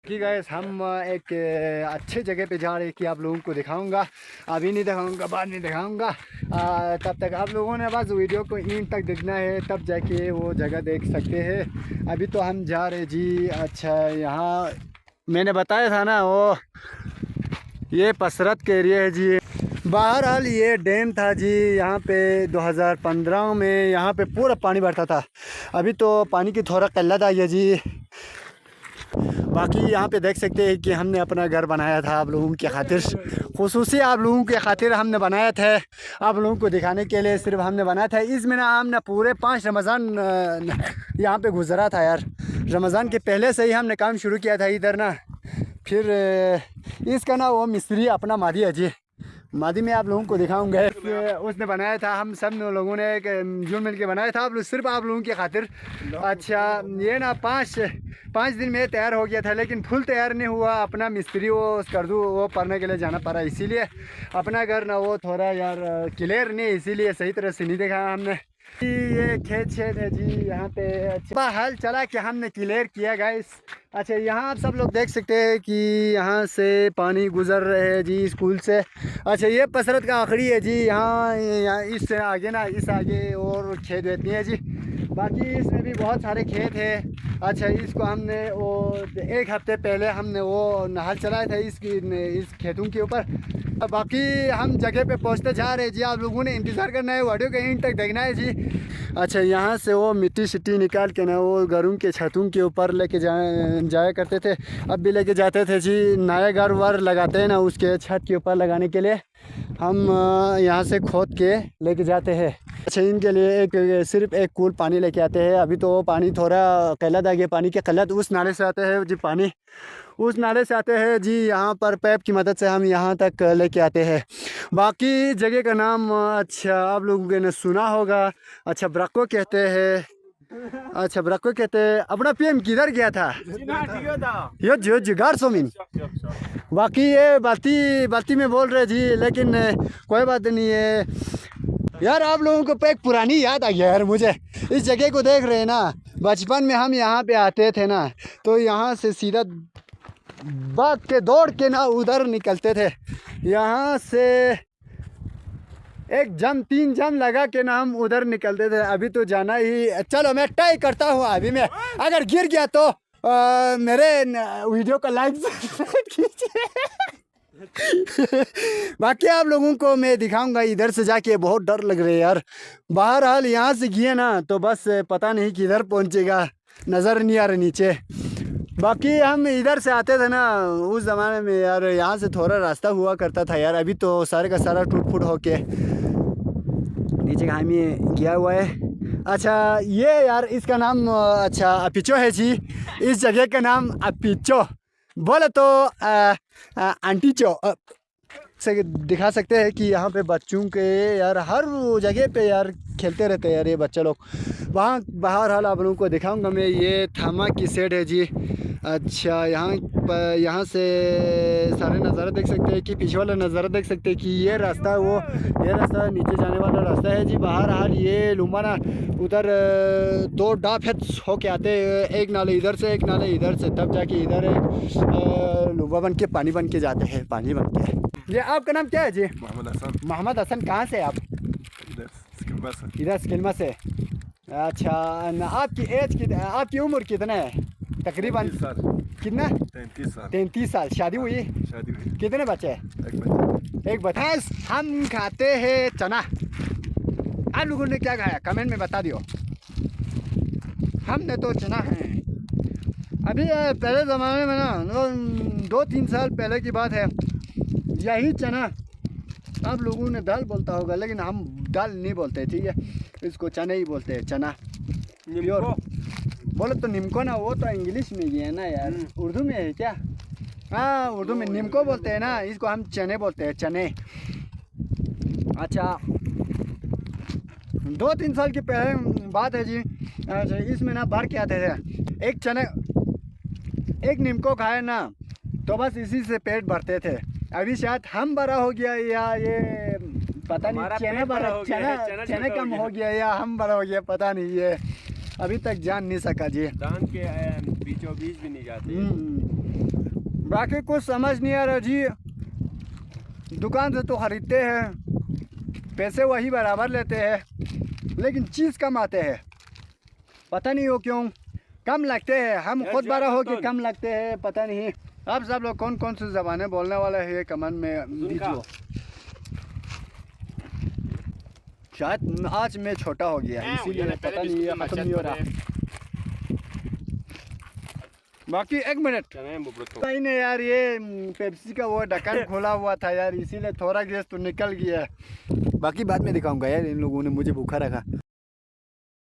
कि गाइस हम एक अच्छे जगह पे जा रहे हैं कि आप लोगों को दिखाऊंगा। अभी नहीं दिखाऊंगा, बाद में दिखाऊंगा। तब तक आप लोगों ने बस वीडियो को एंड तक देखना है, तब जाके वो जगह देख सकते हैं। अभी तो हम जा रहे जी। अच्छा, यहाँ मैंने बताया था ना, वो ये पसरत के एरिया है जी। बहरहाल ये डैम था जी। यहाँ पे 2015 में यहाँ पे पूरा पानी भरता था। अभी तो पानी की थोड़ा किल्लत आई है जी। बाकी यहाँ पे देख सकते हैं कि हमने अपना घर बनाया था आप लोगों की खातिर, खुसूसी आप लोगों के खातिर हमने बनाया था। आप लोगों को दिखाने के लिए सिर्फ हमने बनाया था। इसमें ना हमने पूरे 5 रमज़ान यहाँ पे गुजरा था यार। रमज़ान के पहले से ही हमने काम शुरू किया था इधर ना। फिर इसका ना वो मिस्त्री अपना मादी है जी। मादी में आप लोगों को दिखाऊंगा। उसने बनाया था, हम सब लोगों ने जुल मिल के बनाया था, सिर्फ आप लोगों की खातिर। अच्छा, ये ना पाँच दिन में तैयार हो गया था, लेकिन फुल तैयार नहीं हुआ। अपना मिस्त्री वो कर दूँ, वो पढ़ने के लिए जाना पड़ा, इसीलिए अपना घर ना वो थोड़ा यार क्लियर नहीं, इसीलिए सही तरह से नहीं देखा हमने। ये खेत है जी यहाँ पे। अच्छा, हाल चला कि हमने क्लियर किया गाइस। अच्छा, यहाँ आप सब लोग देख सकते हैं कि यहाँ से पानी गुजर रहे है जी स्कूल से। अच्छा, ये पसरत का आखिरी है जी। यहाँ इससे आगे ना, इस आगे और खेत वेत नहीं है जी। बाकी इसमें भी बहुत सारे खेत है। अच्छा, इसको हमने वो 1 हफ्ते पहले हमने वो नहर चलाया था इस खेतों के ऊपर। बाकी हम जगह पे पहुंचते जा रहे हैं जी। आप लोगों ने इंतज़ार करना है, वीडियो के एंड तक देखना है जी। अच्छा, यहाँ से वो मिट्टी सिट्टी निकाल के ना वो घरों के छतों के ऊपर लेके जाया करते थे। अब भी लेके जाते थे जी। नया घर वर लगाते हैं ना, उसके छत के ऊपर लगाने के लिए हम यहाँ से खोद के लेके जाते हैं। अच्छा, इनके लिए सिर्फ एक कूल पानी लेके आते हैं। अभी तो वो पानी थोड़ा किल्लत आ गया, पानी की किल्लत। उस नाले से आते हैं जी पानी, उस नाले से आते हैं जी। यहाँ पर पैप की मदद से हम यहाँ तक लेके आते हैं। बाकी जगह का नाम अच्छा आप लोगों ने सुना होगा। अच्छा, ब्रक्को कहते हैं। अच्छा, ब्रक्को कहते हैं। अपना पीएम किधर गया था? यो जो जुगाड़ सोमिन। बाकी ये बाती में बोल रहे जी, लेकिन कोई बात नहीं है यार। आप लोगों को एक पुरानी याद आ गया यार मुझे। इस जगह को देख रहे हैं ना, बचपन में हम यहाँ पे आते थे ना, तो यहाँ से सीधा भाग के दौड़ के ना उधर निकलते थे। यहाँ से 1 जम 3 जम लगा के ना हम उधर निकलते थे। अभी तो जाना ही। चलो मैं ट्राई करता हूँ। अभी मैं अगर गिर गया तो मेरे वीडियो का लाइक कीजिए। बाकी आप लोगों को मैं दिखाऊंगा इधर से जाके। बहुत डर लग रहा है यार। बहरहाल यहाँ से गए ना तो बस पता नहीं किधर पहुँचेगा, नज़र नहीं आ रहा नीचे। बाकी हम इधर से आते थे ना उस ज़माने में यार, यहाँ से थोड़ा रास्ता हुआ करता था यार। अभी तो सारे का सारा टूट फूट होके नीचे का हमें गया हुआ है। अच्छा, ये यार इसका नाम अच्छा अपिचो है जी। इस जगह का नाम अपिचो बोले तो आंटीचो से दिखा सकते हैं कि यहाँ पे बच्चों के यार हर जगह पे यार खेलते रहते हैं यार ये बच्चे लोग। वहाँ बहरहाल आप लोगों को दिखाऊंगा मैं। ये थामा की सेट है जी। अच्छा, यहाँ से सारे नज़ारे देख सकते हैं कि पीछे वाला नज़ारा देख सकते हैं कि ये रास्ता ये रास्ता नीचे जाने वाला रास्ता है जी। बहरहाल ये लुम्बाना उधर 2 डाफ हो के आते हैं, एक नाले इधर से एक नाले इधर से, तब जाके इधर एक लुम्बा बन के पानी बन के जाते हैं, पानी बन के। ये आपका नाम क्या है जी? मोहम्मद हसन। मोहम्मद हसन, कहाँ से आप? इधर स्किल्मा से। अच्छा, आपकी एज आपकी उम्र कितना है तकरीबन? कितना? 33 साल। शादी हुई? शादी हुई। कितने बच्चे? एक बच्चा। हम खाते हैं चना। आप लोगों ने क्या खाया कमेंट में बता दियो। हमने तो चना है। अभी पहले ज़माने में ना 2-3 साल पहले की बात है, यही चना आप लोगों ने दाल बोलता होगा, लेकिन हम दाल नहीं बोलते, ठीक है, इसको चना ही बोलते हैं। चना प्योर बोले तो निम्को ना, वो तो इंग्लिश में ही है ना यार, उर्दू में है क्या? हाँ, उर्दू में निम्को बोलते हैं ना, इसको हम चने बोलते हैं, चने। अच्छा, 2-3 साल की पहले बात है जी। अच्छा, इसमें ना भर के आते थे। एक निम्को खाए ना तो बस इसी से पेट भरते थे। अभी शायद हम बड़ा हो गया या ये पता नहीं, चना कम हो गया या हम बड़ा हो गया, पता नहीं। ये अभी तक जान नहीं सका जी। दान के बीचों बीच भी नहीं जाते। बाकी कुछ समझ नहीं आ रहा जी। दुकान से तो खरीदते हैं, पैसे वही बराबर लेते हैं, लेकिन चीज़ कम आते हैं, पता नहीं हो क्यों कम लगते हैं। हम खुद बड़ा हो के कम लगते हैं, पता नहीं। आप सब लोग कौन कौन सी ज़बानें बोलने वाले हैं कमेंट में दीजिए। शायद आज मैं छोटा हो गया इसीलिए पता नहीं है, खत्म नहीं हो रहा। बाकी एक मिनट नहीं नहीं यार, ये पेप्सी का वो ढक्कन खोला हुआ था यार, इसीलिए थोड़ा गैस तो निकल गया है। बाकी बाद में दिखाऊंगा यार, इन लोगों ने मुझे भूखा रखा।